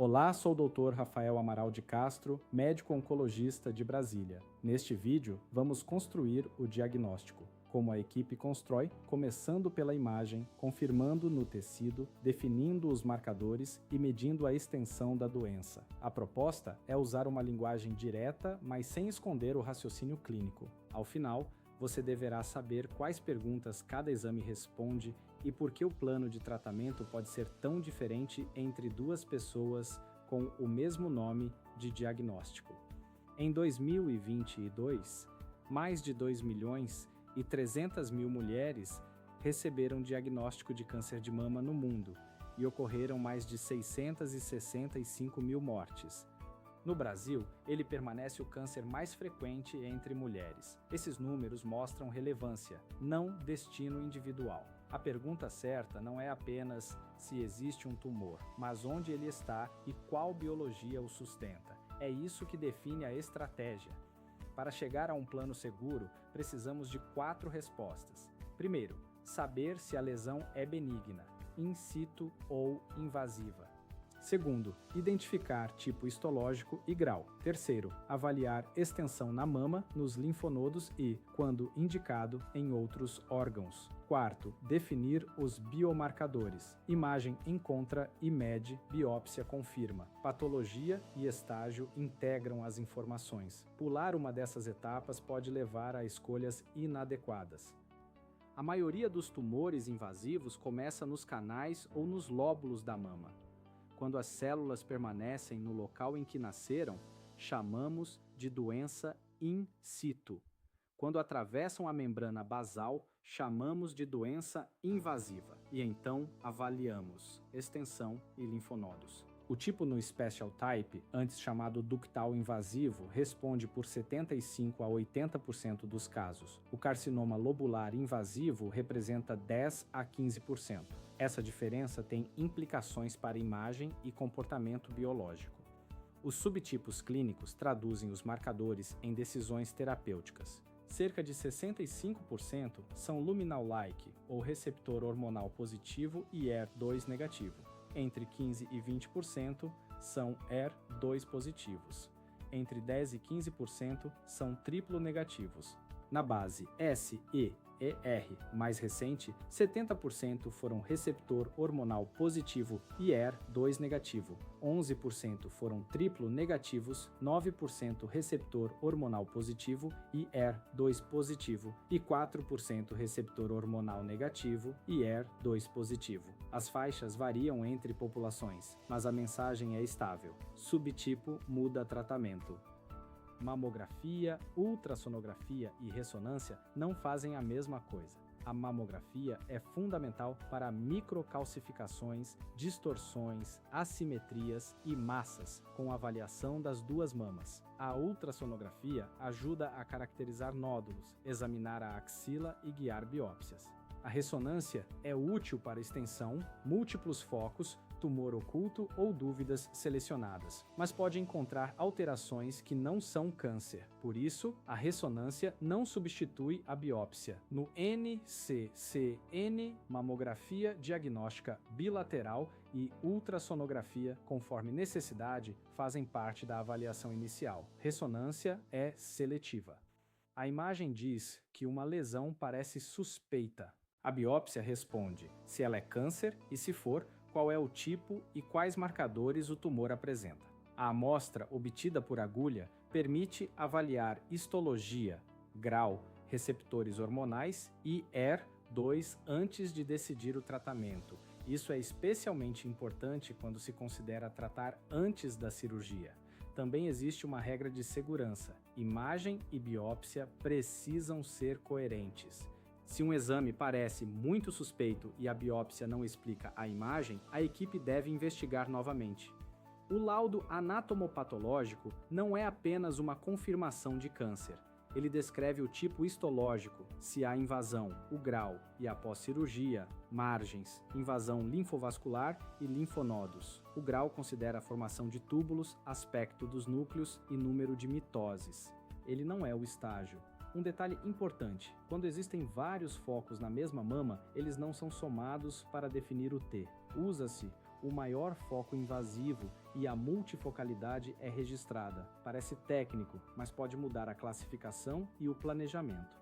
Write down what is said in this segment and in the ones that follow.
Olá, sou o Dr. Rafael Amaral de Castro, médico oncologista de Brasília. Neste vídeo, vamos construir o diagnóstico. Como a equipe constrói, começando pela imagem, confirmando no tecido, definindo os marcadores e medindo a extensão da doença. A proposta é usar uma linguagem direta, mas sem esconder o raciocínio clínico. Ao final, você deverá saber quais perguntas cada exame responde e por que o plano de tratamento pode ser tão diferente entre duas pessoas com o mesmo nome de diagnóstico. Em 2022, mais de 2.300.000 mulheres receberam diagnóstico de câncer de mama no mundo e ocorreram mais de 665 mil mortes. No Brasil, ele permanece o câncer mais frequente entre mulheres. Esses números mostram relevância, não destino individual. A pergunta certa não é apenas se existe um tumor, mas onde ele está e qual biologia o sustenta. É isso que define a estratégia. Para chegar a um plano seguro, precisamos de 4 respostas. Primeiro, saber se a lesão é benigna, in situ ou invasiva. Segundo, identificar tipo histológico e grau. Terceiro, avaliar extensão na mama, nos linfonodos e, quando indicado, em outros órgãos. Quarto, definir os biomarcadores. Imagem encontra e mede, biópsia confirma. Patologia e estágio integram as informações. Pular uma dessas etapas pode levar a escolhas inadequadas. A maioria dos tumores invasivos começa nos canais ou nos lóbulos da mama. Quando as células permanecem no local em que nasceram, chamamos de doença in situ. Quando atravessam a membrana basal, chamamos de doença invasiva. E então avaliamos extensão e linfonodos. O tipo no Special Type, antes chamado ductal invasivo, responde por 75 a 80% dos casos. O carcinoma lobular invasivo representa 10 a 15%. Essa diferença tem implicações para imagem e comportamento biológico. Os subtipos clínicos traduzem os marcadores em decisões terapêuticas. Cerca de 65% são luminal-like, ou receptor hormonal positivo e ER2 negativo. Entre 15% e 20% são ER2 positivos. Entre 10% e 15% são triplo negativos. Na base S, E, ER mais recente, 70% foram receptor hormonal positivo e ER2 negativo, 11% foram triplo negativos, 9% receptor hormonal positivo e ER2 positivo e 4% receptor hormonal negativo e ER2 positivo. As faixas variam entre populações, mas a mensagem é estável. Subtipo muda tratamento. Mamografia, ultrassonografia e ressonância não fazem a mesma coisa. A mamografia é fundamental para microcalcificações, distorções, assimetrias e massas, com avaliação das duas mamas. A ultrassonografia ajuda a caracterizar nódulos, examinar a axila e guiar biópsias. A ressonância é útil para extensão, múltiplos focos, tumor oculto ou dúvidas selecionadas, mas pode encontrar alterações que não são câncer. Por isso, a ressonância não substitui a biópsia. No NCCN, mamografia diagnóstica bilateral e ultrassonografia, conforme necessidade, fazem parte da avaliação inicial. Ressonância é seletiva. A imagem diz que uma lesão parece suspeita. A biópsia responde se ela é câncer e, se for, qual é o tipo e quais marcadores o tumor apresenta. A amostra obtida por agulha permite avaliar histologia, grau, receptores hormonais e ER2 antes de decidir o tratamento. Isso é especialmente importante quando se considera tratar antes da cirurgia. Também existe uma regra de segurança: imagem e biópsia precisam ser coerentes. Se um exame parece muito suspeito e a biópsia não explica a imagem, a equipe deve investigar novamente. O laudo anatomopatológico não é apenas uma confirmação de câncer. Ele descreve o tipo histológico, se há invasão, o grau e, após cirurgia, margens, invasão linfovascular e linfonodos. O grau considera a formação de túbulos, aspecto dos núcleos e número de mitoses. Ele não é o estágio. Um detalhe importante: quando existem vários focos na mesma mama, eles não são somados para definir o T. Usa-se o maior foco invasivo e a multifocalidade é registrada. Parece técnico, mas pode mudar a classificação e o planejamento.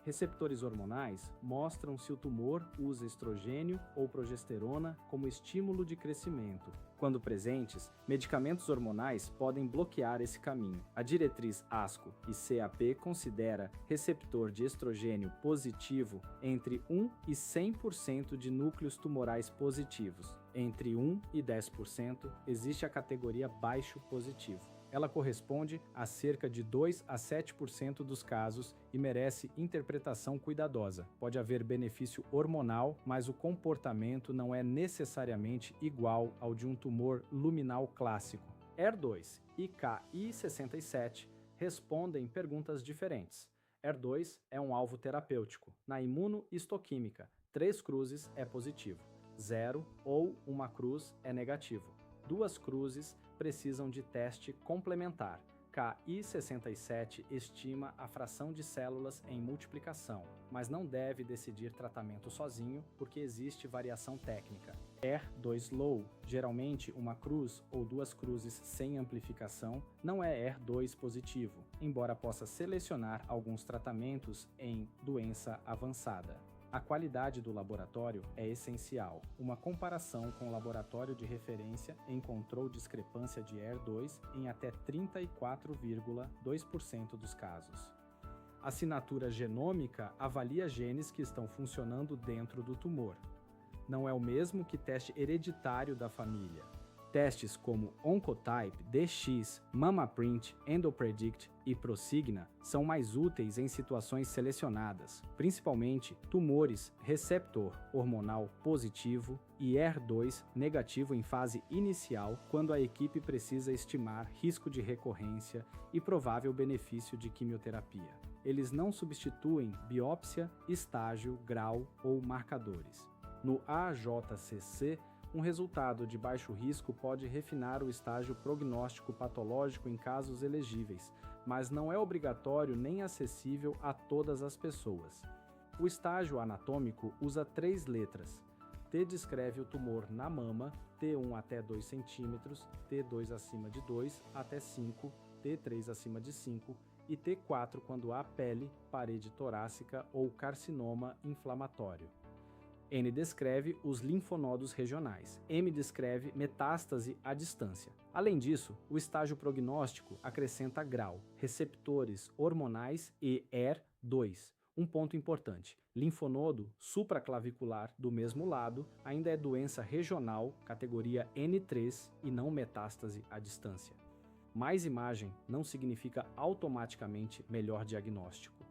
Receptores hormonais mostram se o tumor usa estrogênio ou progesterona como estímulo de crescimento. Quando presentes, medicamentos hormonais podem bloquear esse caminho. A diretriz ASCO e CAP considera receptor de estrogênio positivo entre 1 e 100% de núcleos tumorais positivos. Entre 1 e 10% existe a categoria baixo positivo. Ela corresponde a cerca de 2 a 7% dos casos e merece interpretação cuidadosa. Pode haver benefício hormonal, mas o comportamento não é necessariamente igual ao de um tumor luminal clássico. HER2 e Ki67 respondem perguntas diferentes. HER2 é um alvo terapêutico. Na imunohistoquímica, 3 cruzes é positivo, 0 ou 1 cruz é negativo. 2 cruzes precisam de teste complementar. Ki67 estima a fração de células em multiplicação, mas não deve decidir tratamento sozinho porque existe variação técnica. HER2 low, geralmente 1 cruz ou 2 cruzes sem amplificação, não é HER2 positivo, embora possa selecionar alguns tratamentos em doença avançada. A qualidade do laboratório é essencial. Uma comparação com o laboratório de referência encontrou discrepância de HER2 em até 34,2% dos casos. A assinatura genômica avalia genes que estão funcionando dentro do tumor. Não é o mesmo que teste hereditário da família. Testes como Oncotype, DX, MammaPrint, EndoPredict e Prosigna são mais úteis em situações selecionadas, principalmente tumores receptor hormonal positivo e HER2 negativo em fase inicial, quando a equipe precisa estimar risco de recorrência e provável benefício de quimioterapia. Eles não substituem biópsia, estágio, grau ou marcadores. No AJCC, um resultado de baixo risco pode refinar o estágio prognóstico patológico em casos elegíveis, mas não é obrigatório nem acessível a todas as pessoas. O estágio anatômico usa 3 letras. T descreve o tumor na mama, T1 até 2 cm, T2 acima de 2 até 5, T3 acima de 5 e T4 quando há pele, parede torácica ou carcinoma inflamatório. N descreve os linfonodos regionais. M descreve metástase à distância. Além disso, o estágio prognóstico acrescenta grau, receptores hormonais e HER2. Um ponto importante: linfonodo supraclavicular do mesmo lado ainda é doença regional, categoria N3 e não metástase à distância. Mais imagem não significa automaticamente melhor diagnóstico.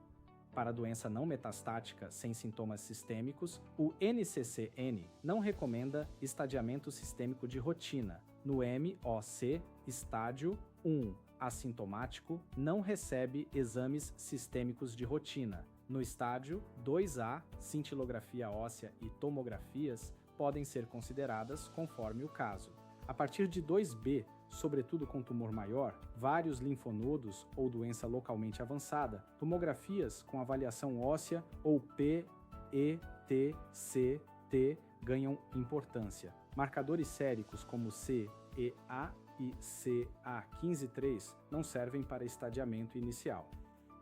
Para a doença não metastática sem sintomas sistêmicos, o NCCN não recomenda estadiamento sistêmico de rotina. No MOC, estádio 1 assintomático, não recebe exames sistêmicos de rotina. No estádio 2A, cintilografia óssea e tomografias podem ser consideradas conforme o caso. A partir de 2B, sobretudo com tumor maior, vários linfonodos ou doença localmente avançada, tomografias com avaliação óssea ou PET-CT ganham importância. Marcadores séricos como CEA e CA15-3 não servem para estadiamento inicial.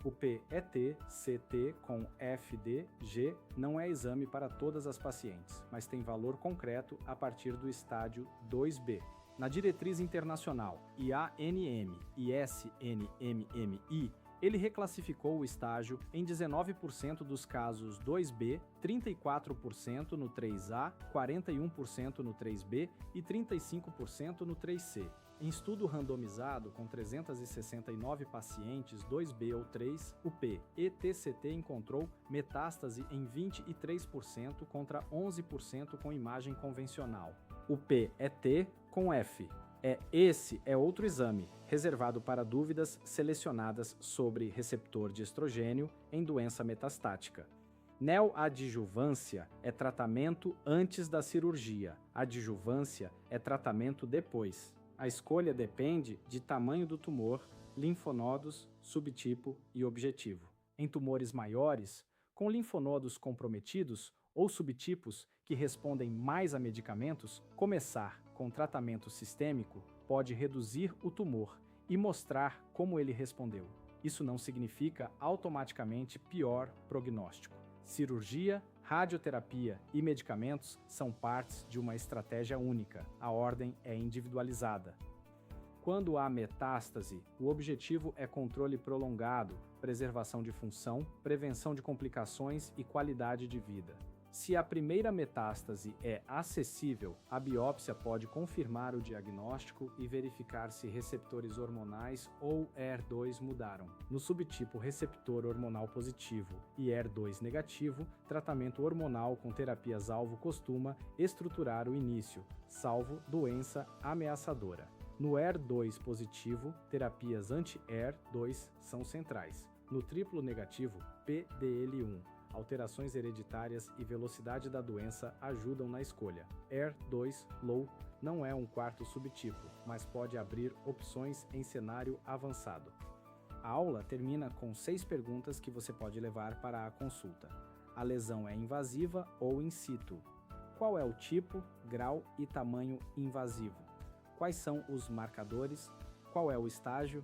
O PET-CT com FDG não é exame para todas as pacientes, mas tem valor concreto a partir do estádio 2B. Na diretriz internacional IANM e SNMMI, ele reclassificou o estágio em 19% dos casos 2B, 34% no 3A, 41% no 3B e 35% no 3C. Em estudo randomizado com 369 pacientes 2B ou 3, o PET-CT encontrou metástase em 23% contra 11% com imagem convencional. O PET com F. Esse é outro exame, reservado para dúvidas selecionadas sobre receptor de estrogênio em doença metastática. Neoadjuvância é tratamento antes da cirurgia. Adjuvância é tratamento depois. A escolha depende de tamanho do tumor, linfonodos, subtipo e objetivo. Em tumores maiores, com linfonodos comprometidos ou subtipos que respondem mais a medicamentos, começar com tratamento sistêmico pode reduzir o tumor e mostrar como ele respondeu. Isso não significa automaticamente pior prognóstico. Cirurgia, radioterapia e medicamentos são partes de uma estratégia única. A ordem é individualizada. Quando há metástase, o objetivo é controle prolongado, preservação de função, prevenção de complicações e qualidade de vida. Se a primeira metástase é acessível, a biópsia pode confirmar o diagnóstico e verificar se receptores hormonais ou ER2 mudaram. No subtipo receptor hormonal positivo e ER2 negativo, tratamento hormonal com terapias-alvo costuma estruturar o início, salvo doença ameaçadora. No ER2 positivo, terapias anti-ER2 são centrais. No triplo negativo, PDL1, alterações hereditárias e velocidade da doença ajudam na escolha. ER2 Low não é um quarto subtipo, mas pode abrir opções em cenário avançado. A aula termina com 6 perguntas que você pode levar para a consulta. A lesão é invasiva ou in situ? Qual é o tipo, grau e tamanho invasivo? Quais são os marcadores? Qual é o estágio?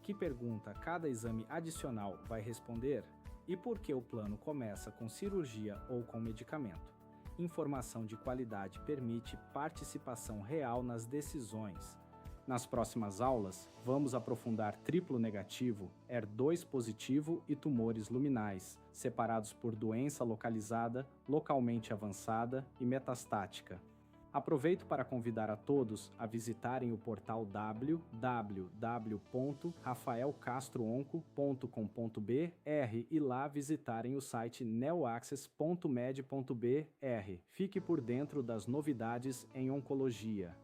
Que pergunta cada exame adicional vai responder? E por que o plano começa com cirurgia ou com medicamento? Informação de qualidade permite participação real nas decisões. Nas próximas aulas, vamos aprofundar triplo negativo, ER2 positivo e tumores luminais, separados por doença localizada, localmente avançada e metastática. Aproveito para convidar a todos a visitarem o portal www.rafaelcastroonco.com.br e lá visitarem o site neoaccess.med.br. Fique por dentro das novidades em oncologia.